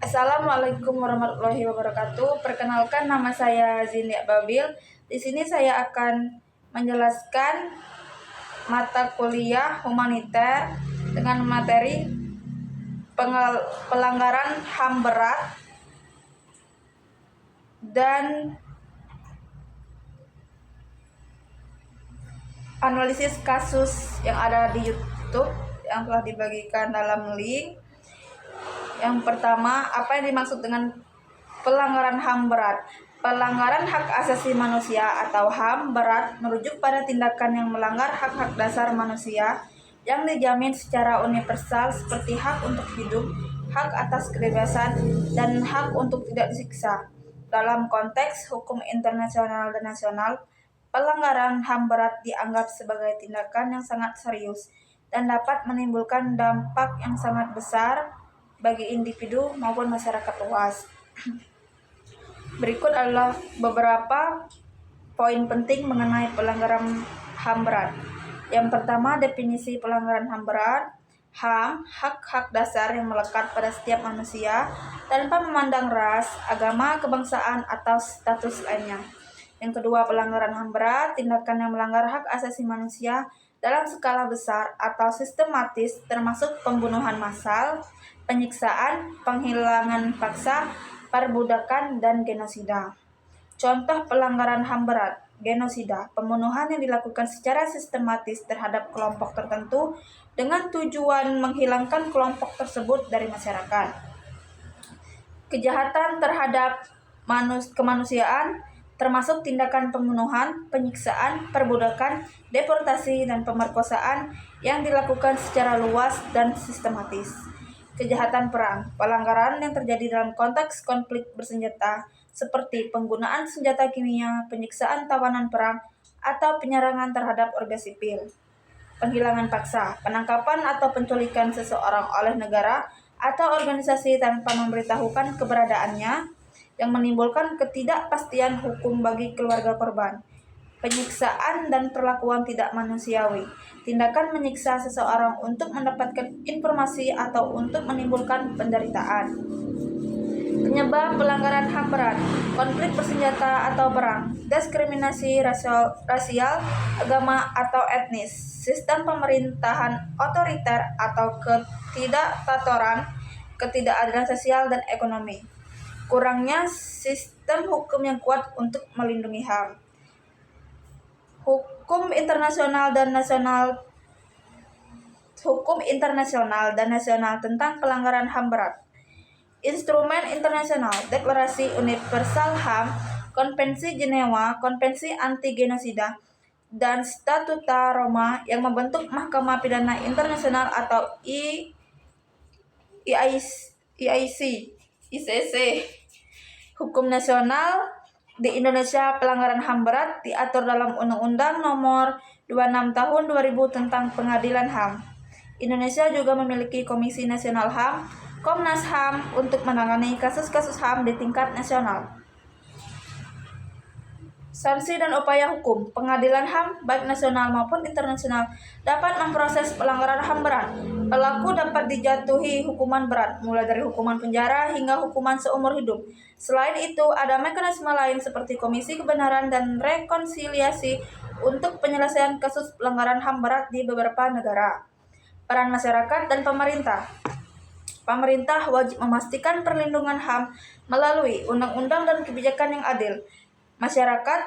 Assalamualaikum warahmatullahi wabarakatuh. Perkenalkan, nama saya Zindia Babil. Di sini saya akan menjelaskan mata kuliah humanitar dengan materi pelanggaran HAM berat dan analisis kasus yang ada di YouTube yang telah dibagikan dalam link. Yang pertama, apa yang dimaksud dengan pelanggaran HAM berat? Pelanggaran hak asasi manusia atau HAM berat merujuk pada tindakan yang melanggar hak-hak dasar manusia yang dijamin secara universal seperti hak untuk hidup, hak atas kebebasan, dan hak untuk tidak disiksa. Dalam konteks hukum internasional dan nasional, pelanggaran HAM berat dianggap sebagai tindakan yang sangat serius dan dapat menimbulkan dampak yang sangat besar bagi individu maupun masyarakat luas. Berikut adalah beberapa poin penting mengenai pelanggaran HAM berat. Yang pertama, definisi pelanggaran HAM berat. HAM, hak-hak dasar yang melekat pada setiap manusia tanpa memandang ras, agama, kebangsaan, atau status lainnya. Yang kedua, pelanggaran HAM berat, tindakan yang melanggar hak asasi manusia dalam skala besar atau sistematis, termasuk pembunuhan massal, penyiksaan, penghilangan paksa, perbudakan, dan genosida. Contoh pelanggaran HAM berat: genosida, pembunuhan yang dilakukan secara sistematis terhadap kelompok tertentu dengan tujuan menghilangkan kelompok tersebut dari masyarakat. Kejahatan terhadap kemanusiaan, termasuk tindakan pembunuhan, penyiksaan, perbudakan, deportasi, dan pemerkosaan yang dilakukan secara luas dan sistematis. Kejahatan perang, pelanggaran yang terjadi dalam konteks konflik bersenjata seperti penggunaan senjata kimia, penyiksaan tawanan perang, atau penyerangan terhadap warga sipil. Penghilangan paksa, penangkapan atau penculikan seseorang oleh negara atau organisasi tanpa memberitahukan keberadaannya yang menimbulkan ketidakpastian hukum bagi keluarga korban. Penyiksaan dan perlakuan tidak manusiawi, tindakan menyiksa seseorang untuk mendapatkan informasi atau untuk menimbulkan penderitaan. Penyebab pelanggaran HAM berat: konflik bersenjata atau perang, diskriminasi rasial, agama atau etnis, sistem pemerintahan otoriter atau ketidaktatoran, ketidakadilan sosial dan ekonomi, kurangnya sistem hukum yang kuat untuk melindungi HAM. Hukum internasional dan nasional tentang pelanggaran HAM berat. Instrumen internasional, Deklarasi Universal HAM, Konvensi Jenewa, Konvensi Anti Genosida, dan Statuta Roma yang membentuk Mahkamah Pidana Internasional atau ICC. Hukum nasional di Indonesia, pelanggaran HAM berat diatur dalam Undang-Undang Nomor 26 Tahun 2000 tentang Pengadilan HAM. Indonesia juga memiliki Komisi Nasional HAM, Komnas HAM, untuk menangani kasus-kasus HAM di tingkat nasional. Sanksi dan upaya hukum. Pengadilan HAM, baik nasional maupun internasional, dapat memproses pelanggaran HAM berat. Pelaku dapat dijatuhi hukuman berat, mulai dari hukuman penjara hingga hukuman seumur hidup. Selain itu, ada mekanisme lain seperti Komisi Kebenaran dan Rekonsiliasi untuk penyelesaian kasus pelanggaran HAM berat di beberapa negara. Peran masyarakat dan pemerintah. Pemerintah wajib memastikan perlindungan HAM melalui undang-undang dan kebijakan yang adil. Masyarakat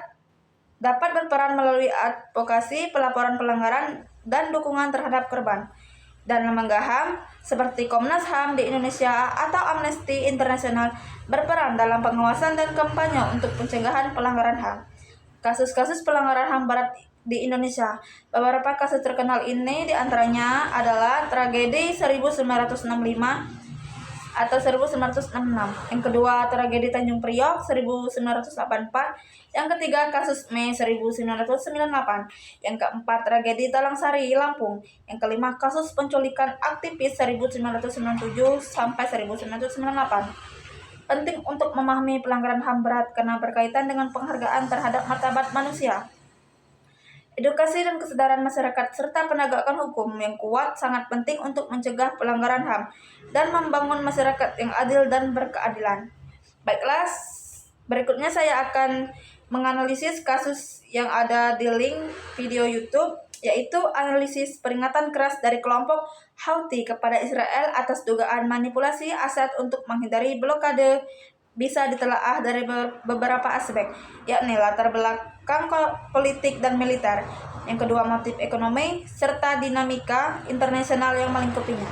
dapat berperan melalui advokasi, pelaporan pelanggaran, dan dukungan terhadap korban. Dan lembaga HAM seperti Komnas HAM di Indonesia atau Amnesty International berperan dalam pengawasan dan kampanye untuk pencegahan pelanggaran HAM. Kasus-kasus pelanggaran HAM berat di Indonesia. Beberapa kasus terkenal ini diantaranya adalah tragedi 1965 atau 1966. Yang kedua, tragedi Tanjung Priok 1984. Yang ketiga, kasus Mei 1998. Yang keempat, tragedi Talang Sari, Lampung. Yang kelima, kasus penculikan aktivis 1997 sampai 1998. Penting untuk memahami pelanggaran HAM berat karena berkaitan dengan penghargaan terhadap martabat manusia. Edukasi dan kesadaran masyarakat serta penegakan hukum yang kuat sangat penting untuk mencegah pelanggaran HAM dan membangun masyarakat yang adil dan berkeadilan. Baiklah, berikutnya saya akan menganalisis kasus yang ada di link video YouTube, yaitu analisis peringatan keras dari kelompok Houthi kepada Israel atas dugaan manipulasi aset untuk menghindari blokade bisa ditelaah dari beberapa aspek, yakni latar belakang politik dan militer, yang kedua motif ekonomi, serta dinamika internasional yang melingkupinya.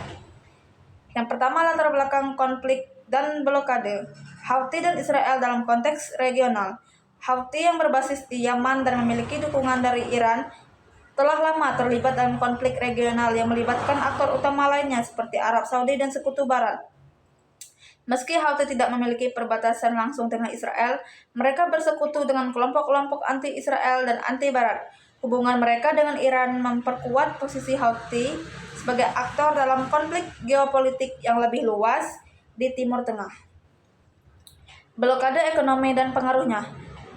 Yang pertama, latar belakang konflik dan blokade. Houthi dan Israel dalam konteks regional. Houthi yang berbasis di Yaman dan memiliki dukungan dari Iran telah lama terlibat dalam konflik regional yang melibatkan aktor utama lainnya seperti Arab Saudi dan Sekutu Barat. Meski Houthi tidak memiliki perbatasan langsung dengan Israel, mereka bersekutu dengan kelompok-kelompok anti-Israel dan anti-Barat. Hubungan mereka dengan Iran memperkuat posisi Houthi sebagai aktor dalam konflik geopolitik yang lebih luas di Timur Tengah. Blokade ekonomi dan pengaruhnya.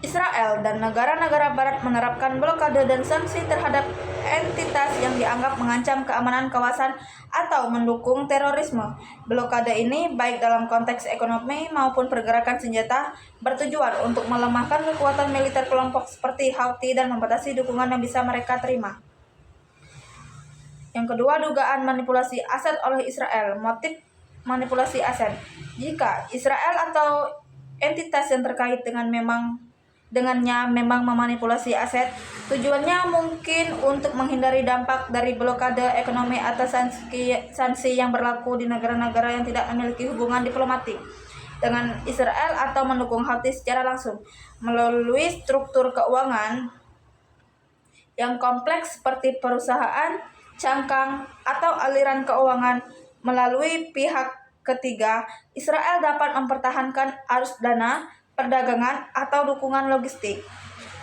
Israel dan negara-negara Barat menerapkan blokade dan sanksi terhadap entitas yang dianggap mengancam keamanan kawasan atau mendukung terorisme. Blokade ini, baik dalam konteks ekonomi maupun pergerakan senjata, bertujuan untuk melemahkan kekuatan militer kelompok seperti Houthi dan membatasi dukungan yang bisa mereka terima. Yang kedua, dugaan manipulasi aset oleh Israel. Motif manipulasi aset. Jika Israel atau entitas yang terkait dengannya memang memanipulasi aset, tujuannya mungkin untuk menghindari dampak dari blokade ekonomi atas sanksi yang berlaku di negara-negara yang tidak memiliki hubungan diplomatik dengan Israel atau mendukung Houthi secara langsung melalui struktur keuangan yang kompleks seperti perusahaan, cangkang, atau aliran keuangan. Melalui pihak ketiga, Israel dapat mempertahankan arus dana, perdagangan, atau dukungan logistik.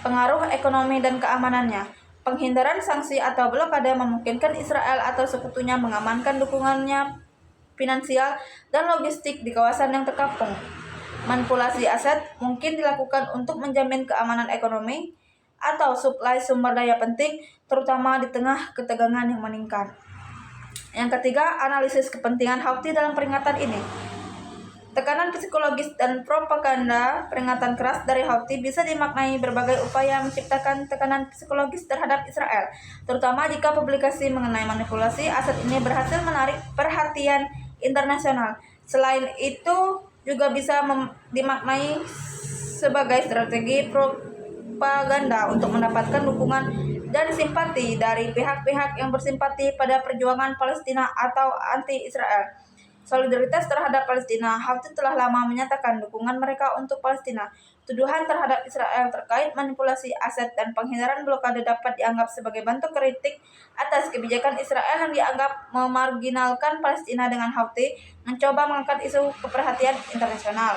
Pengaruh ekonomi dan keamanannya. Penghindaran sanksi atau blokade memungkinkan Israel atau sekutunya mengamankan dukungannya finansial dan logistik di kawasan yang terkepung. Manipulasi aset mungkin dilakukan untuk menjamin keamanan ekonomi atau suplai sumber daya penting, terutama di tengah ketegangan yang meningkat. Yang ketiga, analisis kepentingan Houthi dalam peringatan ini. Tekanan psikologis dan propaganda. Peringatan keras dari Houthi bisa dimaknai berbagai upaya menciptakan tekanan psikologis terhadap Israel, terutama jika publikasi mengenai manipulasi aset ini berhasil menarik perhatian internasional. Selain itu, juga bisa dimaknai sebagai strategi propaganda untuk mendapatkan dukungan dan simpati dari pihak-pihak yang bersimpati pada perjuangan Palestina atau anti-Israel. Solidaritas terhadap Palestina. Houthi telah lama menyatakan dukungan mereka untuk Palestina. Tuduhan terhadap Israel terkait manipulasi aset dan penghindaran blokade dapat dianggap sebagai bentuk kritik atas kebijakan Israel yang dianggap memarginalkan Palestina, dengan Houthi mencoba mengangkat isu keperhatian internasional.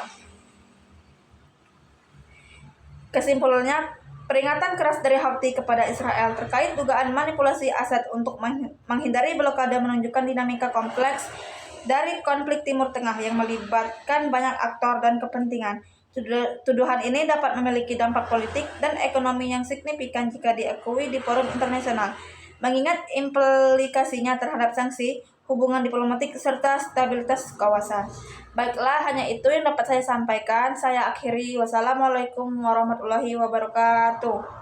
Kesimpulannya, peringatan keras dari Houthi kepada Israel terkait dugaan manipulasi aset untuk menghindari blokade menunjukkan dinamika kompleks dari konflik Timur Tengah yang melibatkan banyak aktor dan kepentingan. Tuduhan ini dapat memiliki dampak politik dan ekonomi yang signifikan jika diakui di forum internasional, mengingat implikasinya terhadap sanksi, hubungan diplomatik, serta stabilitas kawasan. Baiklah, hanya itu yang dapat saya sampaikan. Saya akhiri. Wassalamualaikum warahmatullahi wabarakatuh.